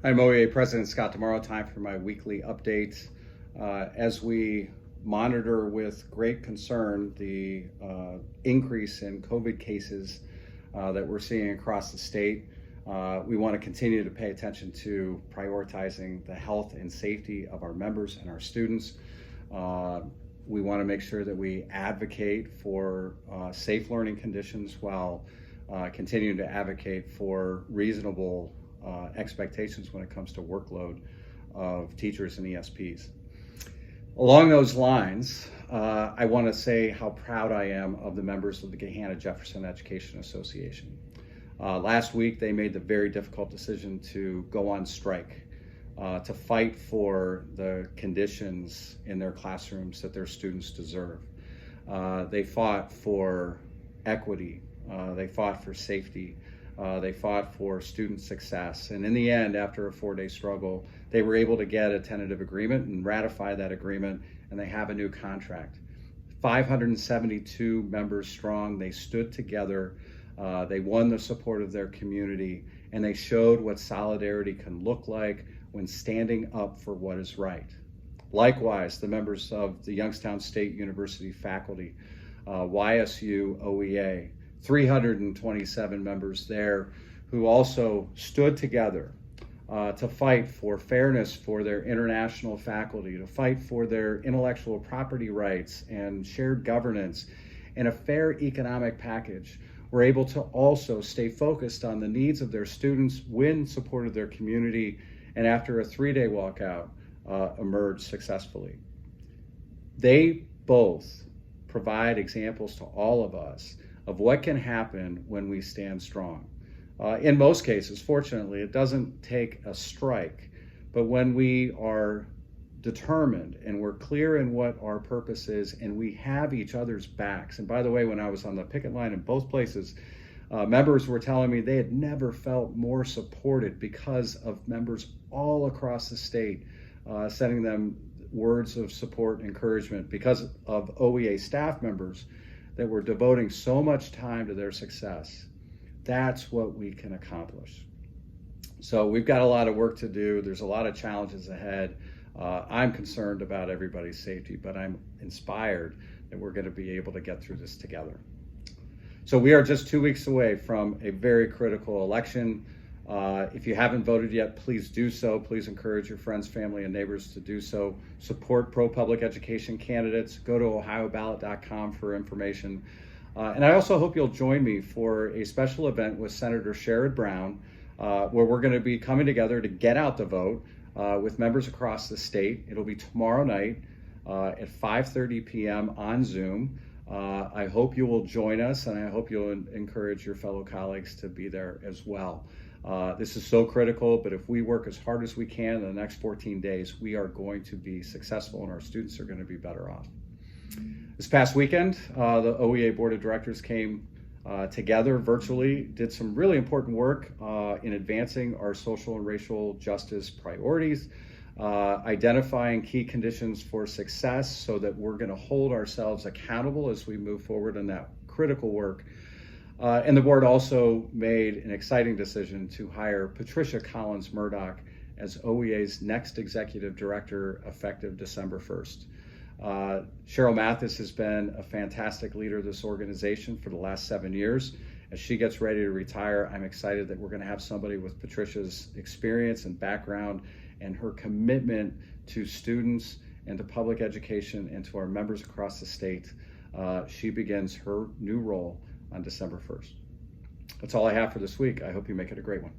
I'm OEA President Scott Tomorrow. Time for my weekly update. As we monitor with great concern the increase in COVID cases that we're seeing across the state, we want to continue to pay attention to prioritizing the health and safety of our members and our students. We want to make sure that we advocate for safe learning conditions while continuing to advocate for reasonable expectations when it comes to workload of teachers and ESPs. Along those lines, I want to say how proud I am of the members of the Gahanna Jefferson Education Association. Last week, they made the very difficult decision to go on strike to fight for the conditions in their classrooms that their students deserve. They fought for equity, they fought for safety, they fought for student success. And in the end, after a 4-day struggle, they were able to get a tentative agreement and ratify that agreement, and they have a new contract. 572 members strong, they stood together, they won the support of their community, and they showed what solidarity can look like when standing up for what is right. Likewise, the members of the Youngstown State University faculty, YSU OEA, 327 members there who also stood together to fight for fairness for their international faculty, to fight for their intellectual property rights and shared governance and a fair economic package. Were able to also stay focused on the needs of their students, win support of their community, and after a 3-day walkout, emerge successfully. They both provide examples to all of us of what can happen when we stand strong. In most cases, fortunately, it doesn't take a strike, but when we are determined and we're clear in what our purpose is and we have each other's backs. And by the way, when I was on the picket line in both places, members were telling me they had never felt more supported because of members all across the state sending them words of support and encouragement, because of OEA staff members that were devoting so much time to their success. That's what we can accomplish. So we've got a lot of work to do. There's a lot of challenges ahead. I'm concerned about everybody's safety, but I'm inspired that we're going to be able to get through this together. So we are just 2 weeks away from a very critical election. If you haven't voted yet, please do so. Please encourage your friends, family, and neighbors to do so. Support pro-public education candidates. Go to ohioballot.com for information. And I also hope you'll join me for a special event with Senator Sherrod Brown, where we're going to be coming together to get out the vote with members across the state. It'll be tomorrow night at 5:30 p.m. on Zoom. I hope you will join us, and I hope you'll encourage your fellow colleagues to be there as well. This is so critical, but if we work as hard as we can in the next 14 days, we are going to be successful and our students are going to be better off. This past weekend, the OEA Board of Directors came together virtually, did some really important work in advancing our social and racial justice priorities, identifying key conditions for success so that we're going to hold ourselves accountable as we move forward in that critical work. And the board also made an exciting decision to hire Patricia Collins Murdoch as OEA's next executive director effective December 1st. Cheryl Mathis has been a fantastic leader of this organization for the last 7 years. As she gets ready to retire, I'm excited that we're going to have somebody with Patricia's experience and background and her commitment to students and to public education and to our members across the state. She begins her new role on December 1st. That's all I have for this week. I hope you make it a great one.